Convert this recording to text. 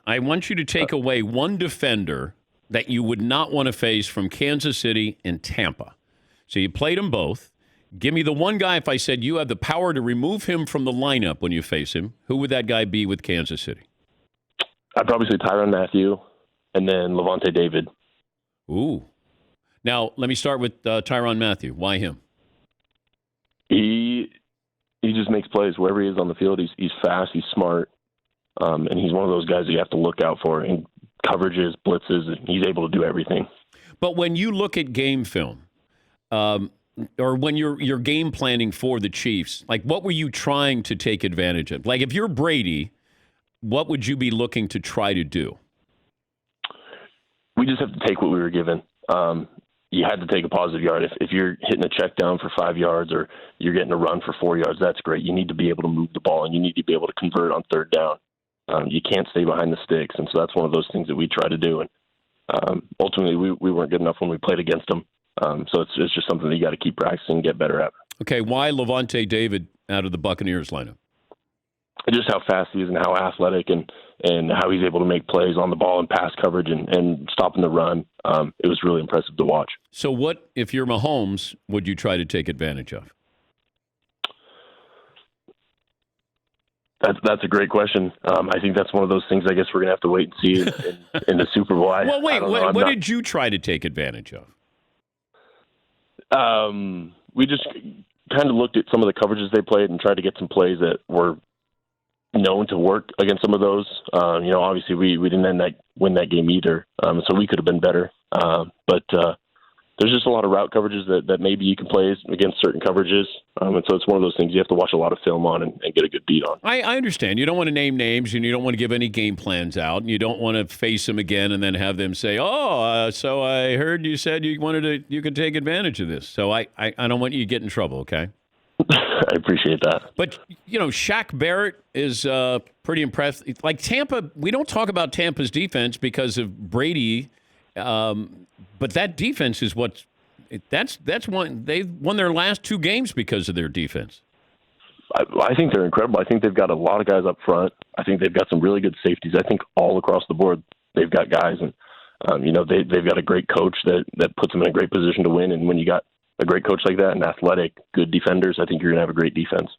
I want you to take away one defender that you would not want to face from Kansas City and Tampa. So you played them both. Give me the one guy, if I said you have the power to remove him from the lineup when you face him, who would that guy be with Kansas City? I'd probably say Tyrann Mathieu and then Levante David. Ooh. Now, let me start with Tyrann Mathieu. Why him? He just makes plays wherever he is on the field. He's fast, he's smart, and he's one of those guys that you have to look out for in coverages, blitzes, and he's able to do everything. But when you look at game film, or when you're game planning for the Chiefs, like what were you trying to take advantage of? Like if you're Brady, what would you be looking to try to do? We just have to take what we were given. You had to take a positive yard. If you're hitting a check down for 5 yards or you're getting a run for 4 yards, that's great. You need to be able to move the ball, and you need to be able to convert on third down. You can't stay behind the sticks, and so that's one of those things that we try to do. And ultimately, we weren't good enough when we played against them. So it's just something that you got to keep practicing and get better at. Okay, why Levante David out of the Buccaneers lineup? Just how fast he is and how athletic and how he's able to make plays on the ball and pass coverage and stopping the run. It was really impressive to watch. So what, if you're Mahomes, would you try to take advantage of? That's a great question. I think that's one of those things I guess we're going to have to wait and see in the Super Bowl. Well, wait, what did you try to take advantage of? We just kind of looked at some of the coverages they played and tried to get some plays that were known to work against some of those. Obviously we didn't win that game either, so we could have been better. But there's just a lot of route coverages that maybe you can play against certain coverages, and so it's one of those things you have to watch a lot of film on and get a good beat on. I understand. You don't want to name names, and you don't want to give any game plans out, and you don't want to face them again and then have them say, so I heard you said you could take advantage of this. So I don't want you to get in trouble, okay? I appreciate that. But, Shaq Barrett is pretty impressive. Like Tampa, we don't talk about Tampa's defense because of Brady, but that defense is that's one. They've won their last 2 games because of their defense. I think they're incredible. I think they've got a lot of guys up front. I think they've got some really good safeties. I think all across the board they've got guys, and they've got a great coach that puts them in a great position to win. And when you got a great coach like that and athletic, good defenders, I think you're going to have a great defense.